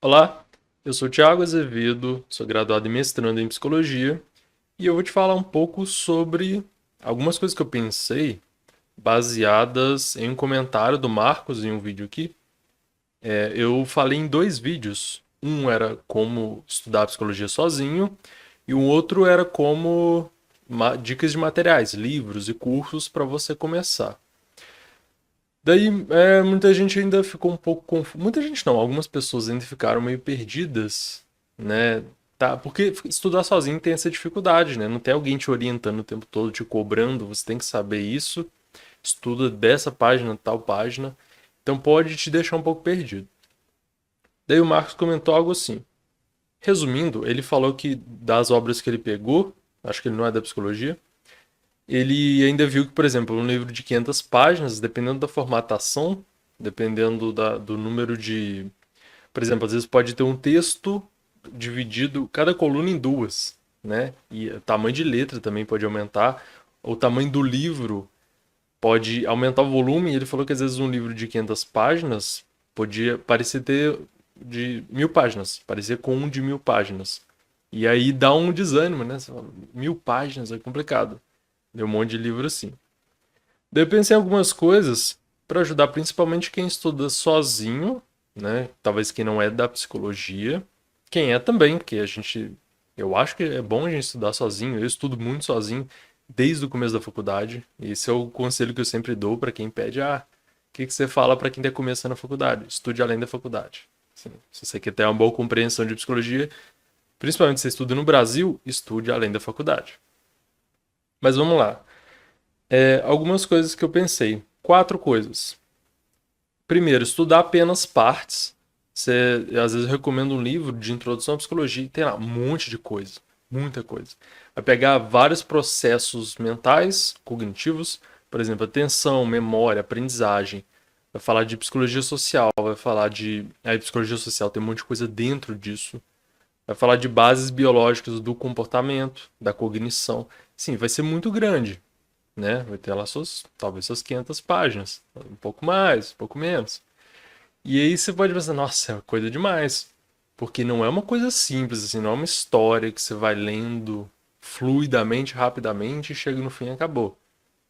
Olá, eu sou Thiago Azevedo, sou graduado e mestrando em psicologia e eu vou te falar um pouco sobre algumas coisas que eu pensei baseadas em um comentário do Marcos em um vídeo aqui. Eu falei em dois vídeos. Um era como estudar psicologia sozinho e um outro era como dicas de materiais, livros e cursos para você começar. Daí, muita gente ainda ficou um pouco confusa. Muita gente não, algumas pessoas ainda ficaram meio perdidas, né? Tá, porque estudar sozinho tem essa dificuldade, né? Não tem alguém te orientando o tempo todo, te cobrando, você tem que saber isso, estuda dessa página, tal página. Então pode te deixar um pouco perdido. Daí o Marcos comentou algo assim. Resumindo, ele falou que das obras que ele pegou, acho que ele não é da psicologia, ele ainda viu que, por exemplo, um livro de 500 páginas, dependendo da formatação, dependendo do número de. Por exemplo, às vezes pode ter um texto dividido, cada coluna em duas, né? E o tamanho de letra também pode aumentar. O tamanho do livro pode aumentar o volume. E ele falou que às vezes um livro de 500 páginas podia parecer ter de 1000 páginas, parecer com um de 1000 páginas. E aí dá um desânimo, né? Você fala, 1000 páginas é complicado. Deu um monte de livro assim. Daí eu pensei em algumas coisas para ajudar principalmente quem estuda sozinho, né? Talvez quem não é da psicologia. Quem é também, porque a gente. Eu acho que é bom a gente estudar sozinho. Eu estudo muito sozinho desde o começo da faculdade. E esse é o conselho que eu sempre dou para quem pede: o que você fala para quem está começando a faculdade? Estude além da faculdade. Assim, se você quer ter uma boa compreensão de psicologia, principalmente se você estuda no Brasil, estude além da faculdade. Mas vamos lá. Algumas coisas que eu pensei. Quatro coisas. Primeiro, estudar apenas partes. Você, às vezes eu recomendo um livro de introdução à psicologia e tem lá um monte de coisa. Muita coisa. Vai pegar vários processos mentais, cognitivos, por exemplo, atenção, memória, aprendizagem. Vai falar de psicologia social, vai falar de. Aí, psicologia social tem um monte de coisa dentro disso. Vai falar de bases biológicas do comportamento, da cognição. Sim, vai ser muito grande, né? Vai ter lá talvez suas 500 páginas, um pouco mais, um pouco menos. E aí você pode pensar, nossa, é coisa demais, porque não é uma coisa simples, assim, não é uma história que você vai lendo fluidamente, rapidamente e chega no fim e acabou.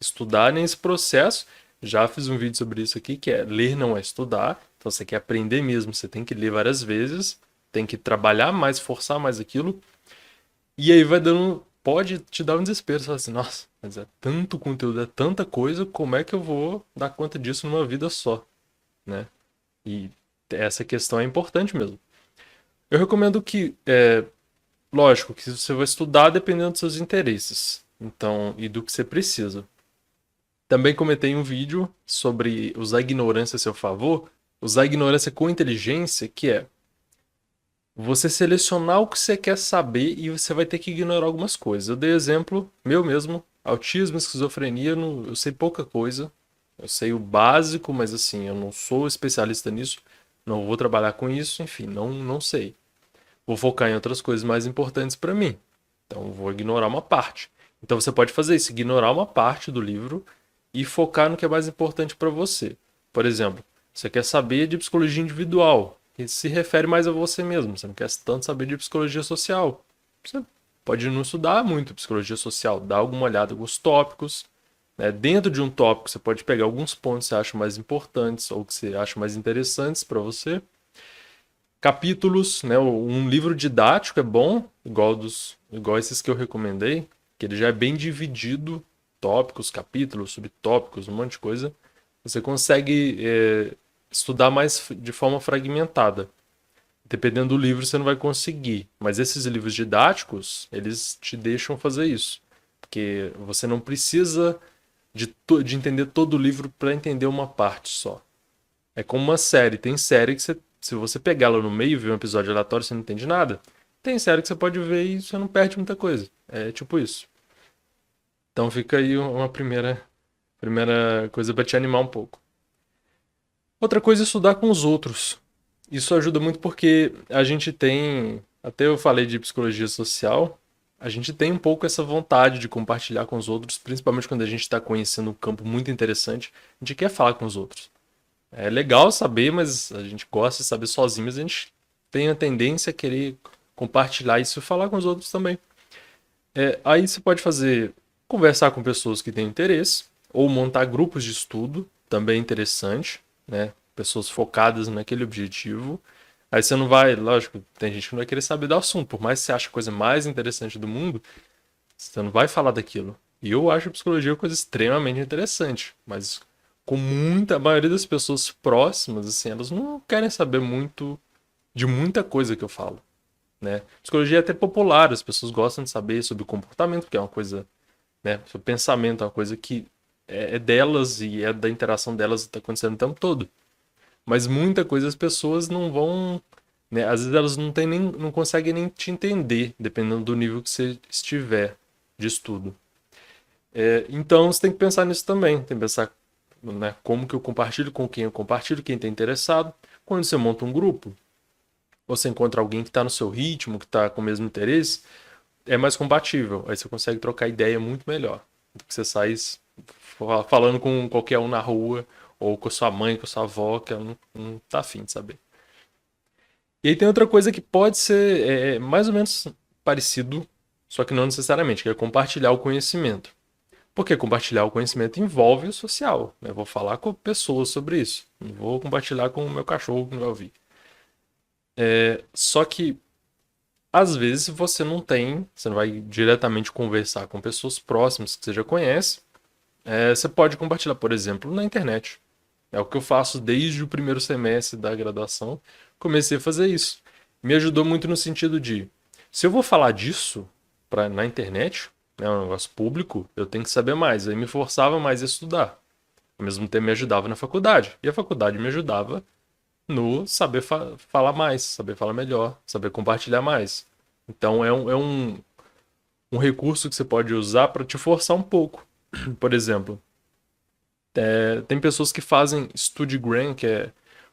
Estudar nesse processo, já fiz um vídeo sobre isso aqui, que é ler não é estudar, então você quer aprender mesmo, você tem que ler várias vezes, tem que trabalhar mais, forçar mais aquilo, e aí vai dando. Pode te dar um desespero. Você fala assim, nossa, mas é tanto conteúdo, é tanta coisa, como é que eu vou dar conta disso numa vida só, né? E essa questão é importante mesmo. Eu recomendo que, lógico, que você vai estudar dependendo dos seus interesses. Então, e do que você precisa. Também comentei um vídeo sobre usar a ignorância a seu favor, usar a ignorância com inteligência, que é você selecionar o que você quer saber e você vai ter que ignorar algumas coisas. Eu dei exemplo meu mesmo, autismo, esquizofrenia, eu sei pouca coisa. Eu sei o básico, mas assim, eu não sou especialista nisso, não vou trabalhar com isso, enfim, não sei. Vou focar em outras coisas mais importantes para mim. Então, vou ignorar uma parte. Então, você pode fazer isso, ignorar uma parte do livro e focar no que é mais importante para você. Por exemplo, você quer saber de psicologia individual, que se refere mais a você mesmo. Você não quer tanto saber de psicologia social. Você pode não estudar muito psicologia social, dar alguma olhada em alguns tópicos. Né? Dentro de um tópico, você pode pegar alguns pontos que você acha mais importantes ou que você acha mais interessantes para você. Capítulos, né? Um livro didático é bom, igual esses que eu recomendei, que ele já é bem dividido, tópicos, capítulos, subtópicos, um monte de coisa. Você consegue estudar mais de forma fragmentada. Dependendo do livro, você não vai conseguir. Mas esses livros didáticos, eles te deixam fazer isso. Porque você não precisa de entender todo o livro para entender uma parte só. É como uma série. Tem série que você, se você pegar ela no meio e ver um episódio aleatório, você não entende nada. Tem série que você pode ver e você não perde muita coisa. É tipo isso. Então fica aí uma primeira coisa para te animar um pouco. Outra coisa é estudar com os outros. Isso ajuda muito porque a gente tem, até eu falei de psicologia social, a gente tem um pouco essa vontade de compartilhar com os outros, principalmente quando a gente está conhecendo um campo muito interessante, a gente quer falar com os outros. É legal saber, mas a gente gosta de saber sozinho, mas a gente têm a tendência a querer compartilhar isso e falar com os outros também. Aí você pode conversar com pessoas que têm interesse, ou montar grupos de estudo, também é interessante, né? Pessoas focadas naquele objetivo. Aí você não vai, lógico, tem gente que não vai querer saber do assunto, por mais que você ache a coisa mais interessante do mundo, você não vai falar daquilo. E eu acho a psicologia uma coisa extremamente interessante, mas a maioria das pessoas próximas, assim, elas não querem saber muito de muita coisa que eu falo, né? Psicologia é até popular, as pessoas gostam de saber sobre o comportamento, porque é uma coisa, né? Sobre o pensamento é uma coisa que é delas e é da interação delas que está acontecendo o tempo todo. Mas muita coisa as pessoas não vão, né? Às vezes elas não conseguem nem te entender, dependendo do nível que você estiver de estudo. Então você tem que pensar nisso também, tem que pensar, né, como que eu compartilho, com quem eu compartilho, quem está interessado. Quando você monta um grupo, você encontra alguém que está no seu ritmo, que está com o mesmo interesse, é mais compatível. Aí você consegue trocar ideia muito melhor do que você sai falando com qualquer um na rua, ou com a sua mãe, com a sua avó, que ela não tá afim de saber. E aí tem outra coisa que pode ser mais ou menos parecido, só que não necessariamente, que é compartilhar o conhecimento. Porque compartilhar o conhecimento envolve o social, né? Eu vou falar com pessoas sobre isso. Não vou compartilhar com o meu cachorro que não vai ouvir. Só que às vezes você não vai diretamente conversar com pessoas próximas que você já conhece. Você pode compartilhar, por exemplo, na internet. É o que eu faço desde o primeiro semestre da graduação. Comecei a fazer isso. Me ajudou muito no sentido de, se eu vou falar disso na internet, né, um negócio público, eu tenho que saber mais. Aí me forçava mais a estudar. Ao mesmo tempo me ajudava na faculdade. E a faculdade me ajudava no saber falar mais, saber falar melhor, saber compartilhar mais. Então um recurso que você pode usar para te forçar um pouco. Por exemplo, tem pessoas que fazem Studigram, que é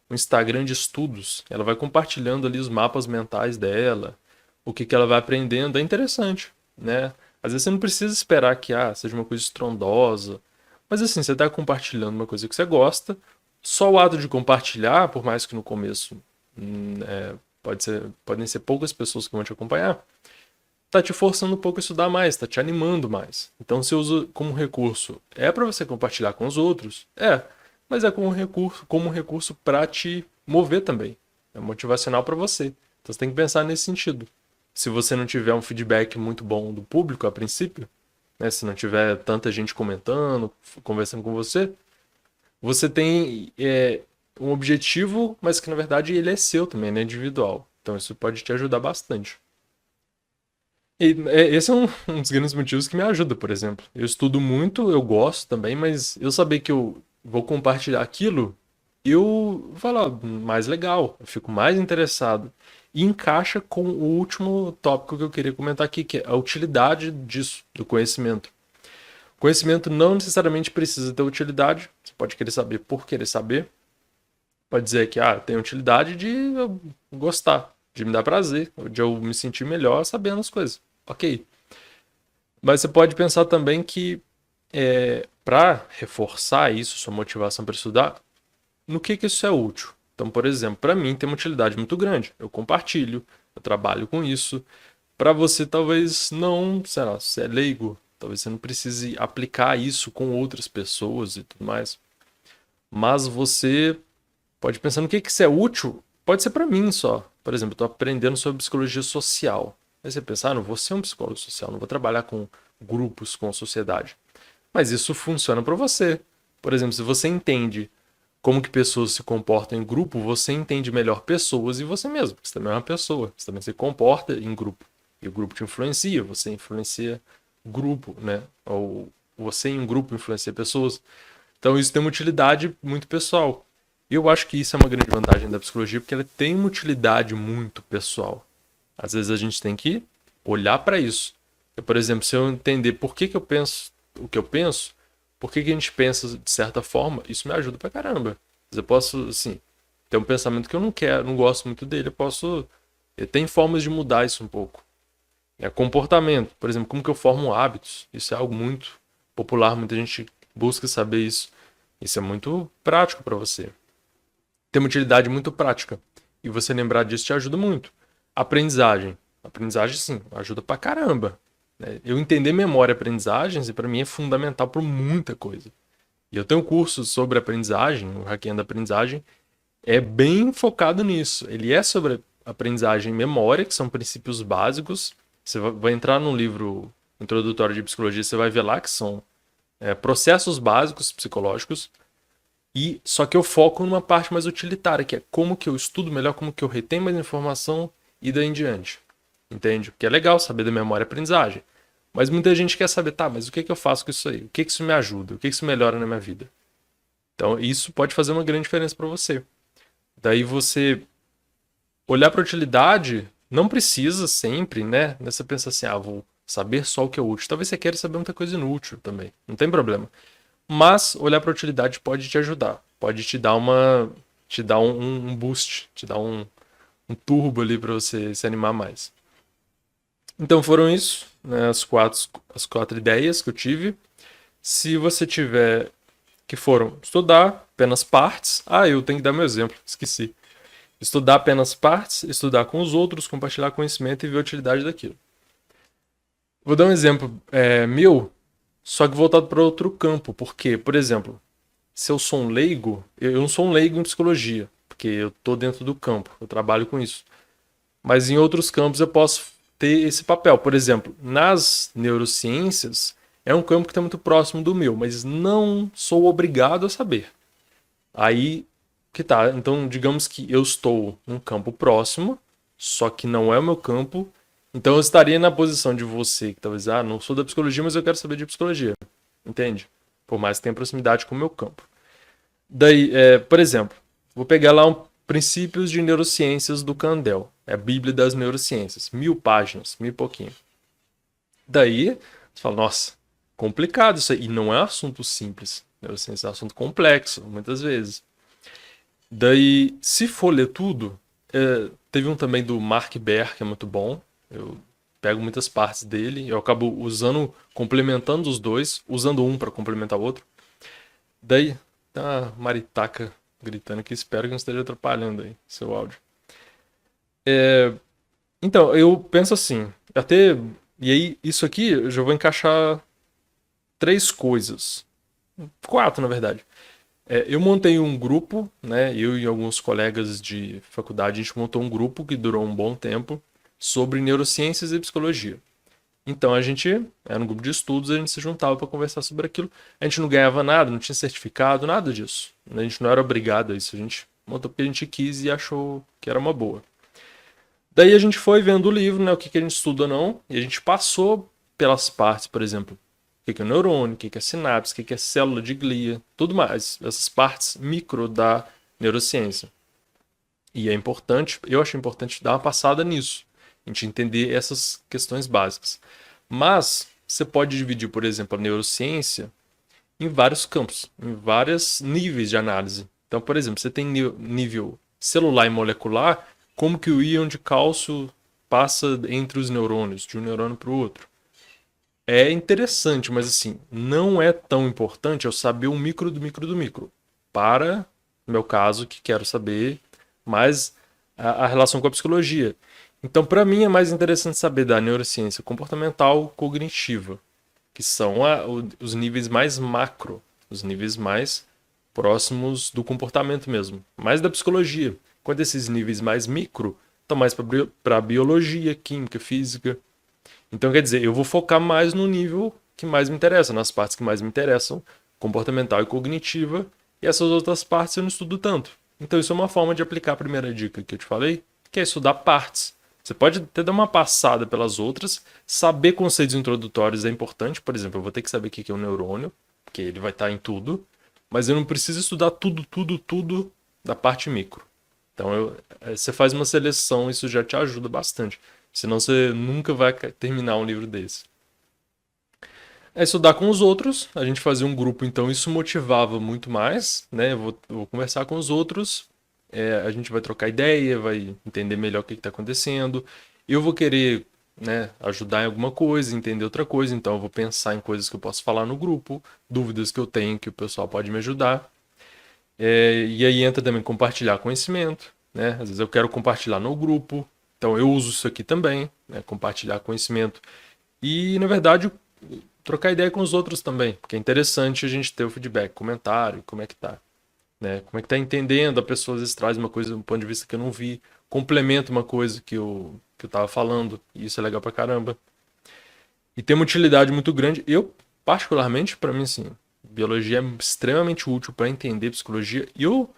um Instagram de estudos. Ela vai compartilhando ali os mapas mentais dela, o que ela vai aprendendo. É interessante, né? Às vezes você não precisa esperar que seja uma coisa estrondosa. Mas assim, você está compartilhando uma coisa que você gosta. Só o ato de compartilhar, por mais que no começo podem ser poucas pessoas que vão te acompanhar, tá te forçando um pouco a estudar mais, tá te animando mais. Então você usa como recurso. É para você compartilhar com os outros? Mas é como um recurso para te mover também. É motivacional para você. Então você tem que pensar nesse sentido. Se você não tiver um feedback muito bom do público a princípio, né, se não tiver tanta gente comentando, conversando com você, você tem um objetivo, mas que na verdade ele é seu também, né, individual. Então isso pode te ajudar bastante. Esse é um dos grandes motivos que me ajuda, por exemplo. Eu estudo muito, eu gosto também, mas eu saber que eu vou compartilhar aquilo, eu vou falar mais legal, eu fico mais interessado. E encaixa com o último tópico que eu queria comentar aqui, que é a utilidade disso, do conhecimento. Conhecimento não necessariamente precisa ter utilidade, você pode querer saber por querer saber. Pode dizer que tem utilidade de eu gostar, de me dar prazer, de eu me sentir melhor sabendo as coisas. Ok. Mas você pode pensar também que para reforçar isso, sua motivação para estudar, no que isso é útil? Então, por exemplo, para mim tem uma utilidade muito grande. Eu compartilho, eu trabalho com isso. Para você, talvez não, sei lá, se é leigo, talvez você não precise aplicar isso com outras pessoas e tudo mais. Mas você pode pensar no que isso é útil, pode ser para mim só. Por exemplo, eu estou aprendendo sobre psicologia social. Aí você pensar, não vou ser um psicólogo social, não vou trabalhar com grupos, com a sociedade. Mas isso funciona para você. Por exemplo, se você entende como que pessoas se comportam em grupo, você entende melhor pessoas e você mesmo. Você também é uma pessoa, você também se comporta em grupo. E o grupo te influencia, você influencia o grupo, né? Ou você em um grupo influencia pessoas. Então isso tem uma utilidade muito pessoal. E eu acho que isso é uma grande vantagem da psicologia, porque ela tem uma utilidade muito pessoal. Às vezes a gente tem que olhar para isso. Por exemplo, se eu entender por que eu penso o que eu penso, por que a gente pensa de certa forma, isso me ajuda pra caramba. Eu posso, assim, ter um pensamento que eu não quero, não gosto muito dele, tem formas de mudar isso um pouco. Comportamento, por exemplo, como que eu formo hábitos? Isso é algo muito popular, muita gente busca saber isso. Isso é muito prático para você. Tem uma utilidade muito prática. E você lembrar disso te ajuda muito. Aprendizagem. Aprendizagem, sim, ajuda pra caramba. Né? Eu entender memória e aprendizagens, e para mim é fundamental para muita coisa. E eu tenho um curso sobre aprendizagem, o Hackeando a Aprendizagem, é bem focado nisso. Ele é sobre aprendizagem e memória, que são princípios básicos. Você vai entrar num livro introdutório de psicologia, você vai ver lá que são processos básicos psicológicos. E só que eu foco numa parte mais utilitária, que é como que eu estudo melhor, como que eu retenho mais informação e daí em diante. Entende? Porque é legal saber da memória e aprendizagem. Mas muita gente quer saber, tá, mas o que que eu faço com isso aí? O que que isso me ajuda? O que que isso melhora na minha vida? Então, isso pode fazer uma grande diferença para você. Daí você olhar para a utilidade, não precisa sempre, né? Você pensa assim, ah, vou saber só o que é útil. Talvez você queira saber muita coisa inútil também. Não tem problema. Mas olhar para a utilidade pode te ajudar. Pode te dar um boost, te dar um turbo ali para você se animar mais. Então foram isso, né, as quatro ideias que eu tive. Se você tiver que foram estudar apenas partes. Ah, eu tenho que dar meu exemplo, esqueci. Estudar apenas partes, estudar com os outros, compartilhar conhecimento e ver a utilidade daquilo. Vou dar um exemplo meu, só que voltado para outro campo. Porque, por exemplo, se eu sou um leigo, eu não sou um leigo em psicologia, porque eu estou dentro do campo, eu trabalho com isso. Mas em outros campos eu posso ter esse papel. Por exemplo, nas neurociências, é um campo que está muito próximo do meu, mas não sou obrigado a saber. Aí que tá. Então, digamos que eu estou num campo próximo, só que não é o meu campo. Então, eu estaria na posição de você, que talvez, não sou da psicologia, mas eu quero saber de psicologia. Entende? Por mais que tenha proximidade com o meu campo. Daí, por exemplo, vou pegar lá Princípios de Neurociências do Candel. É a Bíblia das Neurociências. 1000 páginas, 1000 e pouquinho. Daí, você fala, nossa, complicado isso aí. E não é um assunto simples. Neurociência é um assunto complexo, muitas vezes. Daí, se for ler tudo, teve um também do Mark Baer, que é muito bom. Eu pego muitas partes dele, eu acabo usando, complementando os dois, usando um para complementar o outro. Daí, tá a maritaca gritando aqui, espero que não esteja atrapalhando aí seu áudio. Então, eu penso assim, até. E aí, isso aqui eu já vou encaixar três coisas. Quatro, na verdade. Eu montei um grupo, né? Eu e alguns colegas de faculdade, a gente montou um grupo que durou um bom tempo sobre neurociências e psicologia. Então a gente era um grupo de estudos, a gente se juntava para conversar sobre aquilo. A gente não ganhava nada, não tinha certificado, nada disso. A gente não era obrigado a isso, a gente montou porque a gente quis e achou que era uma boa. Daí a gente foi vendo o livro, né? O que a gente estuda ou não, e a gente passou pelas partes, por exemplo, o que é neurônio, o que é sinapse, o que é célula de glia, tudo mais. Essas partes micro da neurociência. E é importante, eu acho importante dar uma passada nisso. A gente entender essas questões básicas. Mas você pode dividir, por exemplo, a neurociência em vários campos, em vários níveis de análise. Então, por exemplo, você tem nível celular e molecular, como que o íon de cálcio passa entre os neurônios, de um neurônio para o outro. É interessante, mas assim, não é tão importante eu saber o micro do micro do micro. Para, no meu caso, que quero saber mais a relação com a psicologia. Então, para mim, é mais interessante saber da neurociência comportamental cognitiva, que são os níveis mais macro, os níveis mais próximos do comportamento mesmo, mais da psicologia. Quando esses níveis mais micro estão mais para biologia, química, física. Então, quer dizer, eu vou focar mais no nível que mais me interessa, nas partes que mais me interessam, comportamental e cognitiva, e essas outras partes eu não estudo tanto. Então, isso é uma forma de aplicar a primeira dica que eu te falei, que é estudar partes. Você pode até dar uma passada pelas outras, saber conceitos introdutórios é importante, por exemplo, eu vou ter que saber o que é um neurônio, porque ele vai estar em tudo, mas eu não preciso estudar tudo da parte micro. Então, você faz uma seleção, isso já te ajuda bastante. Senão você nunca vai terminar um livro desse. É estudar com os outros, a gente fazia um grupo, então isso motivava muito mais, né? Eu vou conversar com os outros, a gente vai trocar ideia, vai entender melhor o que está acontecendo. Eu vou querer, né, ajudar em alguma coisa, entender outra coisa, então eu vou pensar em coisas que eu posso falar no grupo, dúvidas que eu tenho que o pessoal pode me ajudar. E aí entra também compartilhar conhecimento. né? Às vezes eu quero compartilhar no grupo, então eu uso isso aqui também, né? Compartilhar conhecimento. E, na verdade, trocar ideia com os outros também, porque é interessante a gente ter o feedback, comentário, como é que tá, né? Como é que tá entendendo, a pessoa às vezes traz uma coisa, um ponto de vista que eu não vi, complementa uma coisa que eu tava falando, e isso é legal pra caramba. E tem uma utilidade muito grande. Eu, particularmente, para mim, assim, biologia é extremamente útil para entender psicologia. E eu,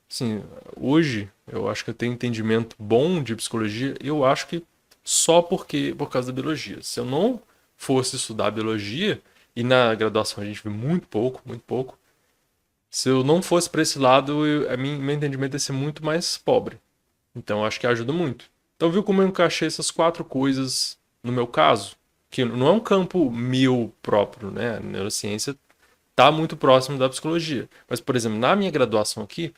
assim, hoje, eu acho que eu tenho entendimento bom de psicologia. E eu acho que só por causa da biologia. Se eu não fosse estudar biologia, e na graduação a gente vê muito pouco, muito pouco. Se eu não fosse para esse lado, meu entendimento ia ser muito mais pobre. Então, eu acho que ajuda muito. Então, viu como eu encaixei essas quatro coisas no meu caso? Que não é um campo meu próprio, né? A neurociência está muito próximo da psicologia. Mas, por exemplo, na minha graduação aqui,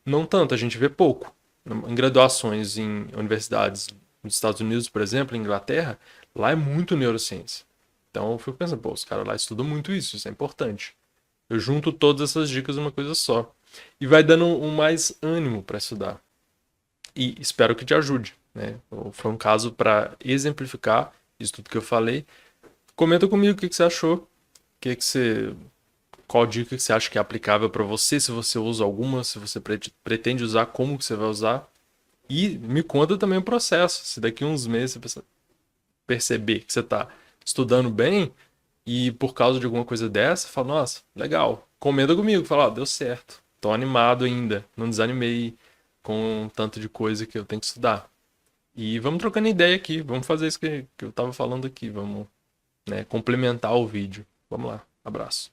não tanto, a gente vê pouco. Em graduações em universidades nos Estados Unidos, por exemplo, em Inglaterra, lá é muito neurociência. Então, eu fico pensando, pô, os caras lá estudam muito isso, isso é importante. Eu junto todas essas dicas numa coisa só. E vai dando um mais ânimo para estudar e espero que te ajude, né? Foi um caso para exemplificar isso tudo que eu falei. Comenta comigo o que você achou, o que você, qual dica que você acha que é aplicável para você, se você usa alguma, se você pretende usar, como que você vai usar. E me conta também o processo, se daqui a uns meses você perceber que você está estudando bem e por causa de alguma coisa dessa, fala, nossa, legal, comenta comigo, fala, ó, deu certo, tô animado ainda, não desanimei com tanto de coisa que eu tenho que estudar. E vamos trocando ideia aqui, vamos fazer isso que eu tava falando aqui, vamos, né, complementar o vídeo. Vamos lá, abraço.